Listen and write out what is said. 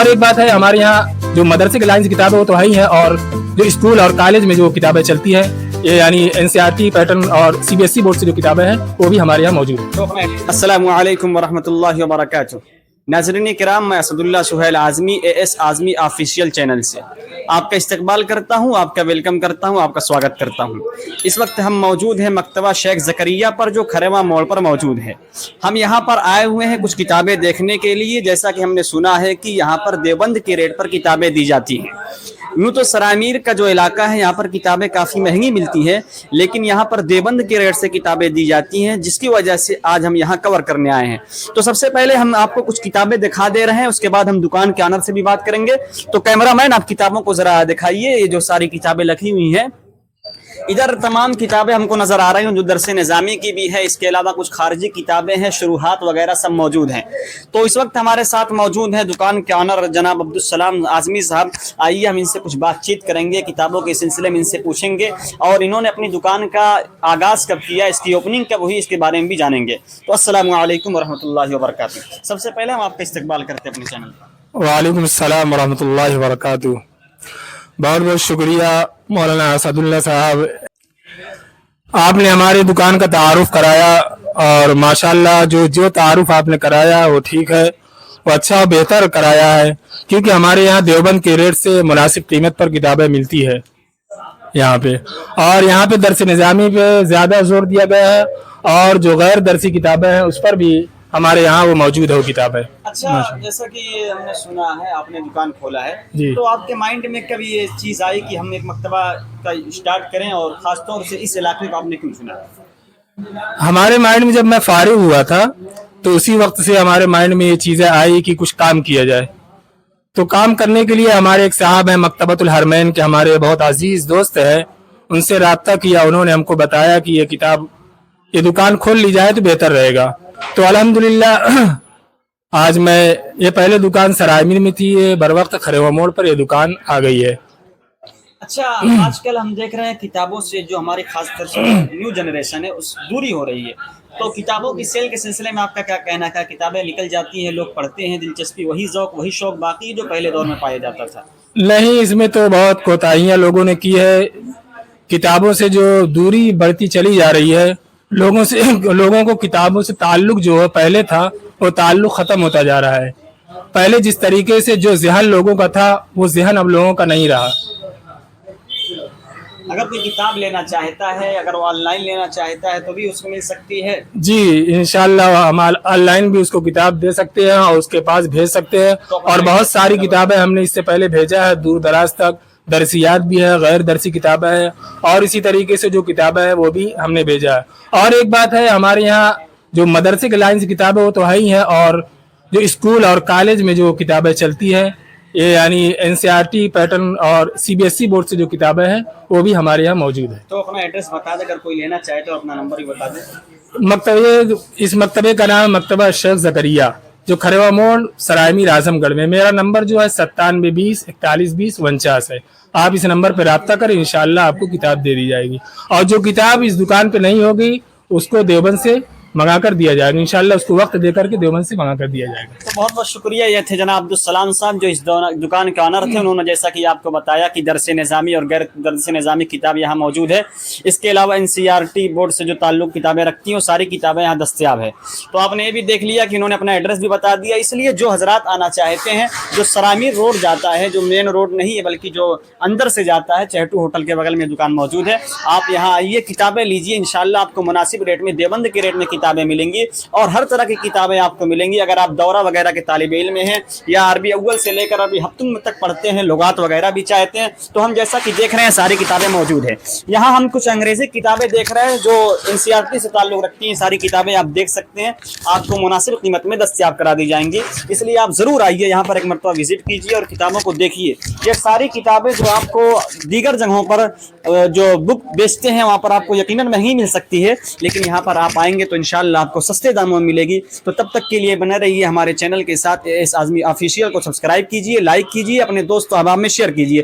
اور ایک بات ہے ہمارے یہاں جو مدرسے کے لائن سے کتابیں وہ تو ہے ہی ہیں, اور جو اسکول اور کالج میں جو کتابیں چلتی ہیں یہ یعنی NCERT پیٹرن اور CBSE بورڈ سے جو کتابیں ہیں وہ بھی ہمارے یہاں موجود ہیں. السلام علیکم ورحمۃ اللہ وبرکاتہ. ناظرین کرام, میں Asadullah Suhail Azmi AS Azmi official channel سے آپ کا استقبال کرتا ہوں, آپ کا ویلکم کرتا ہوں, آپ کا سواگت کرتا ہوں. اس وقت ہم موجود ہیں مکتبہ شیخ زکریا پر جو کھریواں موڑ پر موجود ہے. ہم یہاں پر آئے ہوئے ہیں کچھ کتابیں دیکھنے کے لیے. جیسا کہ ہم نے سنا ہے کہ یہاں پر دیوبند کے ریٹ پر کتابیں دی جاتی ہیں. یوں تو سرامیر کا جو علاقہ ہے یہاں پر کتابیں کافی مہنگی ملتی ہیں, لیکن یہاں پر دیوبند کے ریٹ سے کتابیں دی جاتی ہیں, جس کی وجہ سے آج ہم یہاں کور کرنے آئے ہیں. تو سب سے پہلے ہم آپ کو کچھ کتابیں دکھا دے رہے ہیں, اس کے بعد ہم دکان کے آنر سے بھی بات کریں گے. تو کیمرہ مین آپ کتابوں کو ذرا دکھائیے. یہ جو ساری کتابیں لکھی ہوئی ہیں ادھر تمام کتابیں ہم کو نظر آ رہی ہیں جو درس نظامی کی بھی ہے. اس کے علاوہ کچھ خارجی کتابیں ہیں, شروحات وغیرہ سب موجود ہیں. تو اس وقت ہمارے ساتھ موجود ہیں دکان کے آنر جناب عبدالسلام اعظمی صاحب. آئیے ہم ان سے کچھ بات چیت کریں گے, کتابوں کے سلسلے میں ان سے پوچھیں گے, اور انہوں نے اپنی دکان کا آغاز کب کیا, اس کی اوپننگ کب ہوئی, اس کے بارے میں بھی جانیں گے. تو السلام علیکم ورحمۃ اللہ وبرکاتہ. سب سے پہلے ہم آپ کا استقبال کرتے ہیں اپنے چینل پر. وعلیکم السلام ورحمۃ اللہ وبرکاتہ. بہت بہت شکریہ مولانا اسد اللہ صاحب, آپ نے ہماری دکان کا تعارف کرایا, اور ماشاءاللہ جو تعارف آپ نے کرایا وہ ٹھیک ہے, وہ اچھا و بہتر کرایا ہے, کیونکہ ہمارے یہاں دیوبند کے ریٹ سے مناسب قیمت پر کتابیں ملتی ہے یہاں پہ. اور یہاں پہ درس نظامی پہ زیادہ زور دیا گیا ہے, اور جو غیر درسی کتابیں ہیں اس پر بھی ہمارے یہاں وہ موجود ہے وہ کتابیں. اچھا, جیسا کہ ہم نے سنا ہے آپ نے دکان کھولا ہے, جی. تو آپ کے مائنڈ میں کبھی یہ چیز آئی کہ ہم ایک مکتبہ کا اسٹارٹ کریں, اور خاص طور سے اس علاقے کو آپ نے کیوں چنا؟ ہمارے مائنڈ میں جب میں فارغ ہوا تھا تو اسی وقت سے ہمارے مائنڈ میں یہ چیزیں آئی کہ کچھ کام کیا جائے. تو کام کرنے کے لیے ہمارے ایک صاحب ہیں مکتبۃ الحرمین کے, ہمارے بہت عزیز دوست ہیں, ان سے رابطہ کیا. انہوں نے ہم کو بتایا کہ یہ دکان کھول لی جائے تو بہتر رہے گا. تو الحمدللہ آج یہ پہلے دکان سرائمیر میں تھی, یہ بر وقت کھریواں موڑ پر یہ دکان آ گئی ہے. اچھا, آج کل ہم دیکھ رہے ہیں کتابوں سے جو ہماری خاص طور سے نیو جنریشن ہے اس دوری ہو رہی ہے. تو کتابوں کی سیل کے سلسلے میں آپ کا کیا کہنا ہے؟ کتابیں نکل جاتی ہیں, لوگ پڑھتے ہیں, دلچسپی وہی ذوق وہی شوق باقی جو پہلے دور میں پایا جاتا تھا؟ نہیں, اس میں تو بہت کوتاہیاں لوگوں نے کی ہے. کتابوں سے جو دوری بڑھتی چلی جا رہی ہے, لوگوں کو کتابوں سے تعلق جو پہلے تھا وہ تعلق ختم ہوتا جا رہا ہے. پہلے جس طریقے سے جو ذہن لوگوں کا تھا وہ ذہن اب لوگوں کا نہیں رہا. اگر کوئی کتاب لینا چاہتا ہے, اگر وہ آن لائن لینا چاہتا ہے تو بھی اس کو مل سکتی ہے؟ جی انشاءاللہ ہم آن لائن بھی اس کو کتاب دے سکتے ہیں اور اس کے پاس بھیج سکتے ہیں. اور بہت ساری کتابیں ہم نے اس سے پہلے بھیجا ہے دور دراز تک, درسیات بھی ہے, غیر درسی کتابیں ہیں, اور اسی طریقے سے جو کتابیں ہیں وہ بھی ہم نے بھیجا ہے. اور ایک بات ہے, ہمارے یہاں جو مدرسے کے لائن سے کتابیں وہ تو ہے ہی ہیں, اور جو اسکول اور کالج میں جو کتابیں چلتی ہیں یہ یعنی NCERT پیٹرن اور CBSE بورڈ سے جو کتابیں ہیں وہ بھی ہمارے یہاں موجود ہیں. تو اپنا ایڈریس بتا دیں, اگر کوئی لینا چاہے تو اپنا نمبر بھی بتا دیں. اس مکتبے کا نام مکتبہ شیخ زکریا جو کھریواں موڑ سرائمیر اعظم گڑھ میں. میرا نمبر جو ہے 9720412049 ہے. آپ اس نمبر پہ رابطہ کریں, انشاءاللہ آپ کو کتاب دے دی جائے گی. اور جو کتاب اس دکان پہ نہیں ہوگی اس کو دیوبند سے منگا کر دیا جائے گا, انشاءاللہ اس کو وقت دے کر کے دیوبند سے منگا کر دیا جائے گا. تو بہت بہت شکریہ. یہ تھے جناب عبدالسلام صاحب جو اس دکان کے آنر تھے. انہوں نے جیسا کہ آپ کو بتایا کہ درس نظامی اور غیر درس نظامی کتاب یہاں موجود ہے. اس کے علاوہ NCERT بورڈ سے جو تعلق کتابیں رکھتی ہیں وہ ساری کتابیں یہاں دستیاب ہے. تو آپ نے یہ بھی دیکھ لیا کہ انہوں نے اپنا ایڈریس بھی بتا دیا. اس لیے جو حضرات آنا چاہتے ہیں, جو سرامیر روڈ جاتا ہے, جو مین روڈ نہیں ہے بلکہ جو اندر سے جاتا ہے, چہٹو ہوٹل کے بغل میں دکان موجود ہے, آپ یہاں آئیے, کتابیں لیجیے. انشاءاللہ آپ کو مناسب ریٹ میں دیوبند کے ریٹ میں کتابیں ملیں گی, اور ہر طرح کی کتابیں آپ کو ملیں گی. اگر آپ دورہ وغیرہ کے طالب علم ہیں یا عربی اول سے لے کر عربی ہفتم تک پڑھتے ہیں, لغات وغیرہ بھی چاہتے ہیں, تو ہم جیسا کہ دیکھ رہے ہیں ساری کتابیں موجود ہیں. یہاں ہم کچھ انگریزی کتابیں دیکھ رہے ہیں جو NCERT سے تعلق رکھتی ہیں. ساری کتابیں آپ دیکھ سکتے ہیں, آپ کو مناسب قیمت میں دستیاب کرا دی جائیں گی. اس لیے آپ ضرور آئیے, یہاں پر ایک مرتبہ وزٹ کیجیے اور کتابوں کو دیکھیے. یہ ساری کتابیں جو آپ کو دیگر جگہوں پر جو بک بیچتے ہیں وہاں پر آپ کو یقیناً مہنگی مل سکتی ہے, لیکن یہاں پر آپ آئیں گے تو انشاءاللہ آپ کو سستے داموں میں ملے گی. تو تب تک کے لیے بنے رہیے ہمارے چینل کے ساتھ. AS اعظمی آفیشیل کو سبسکرائب کیجیے, لائک کیجیے, اپنے دوست و احباب میں شیئر کیجیے.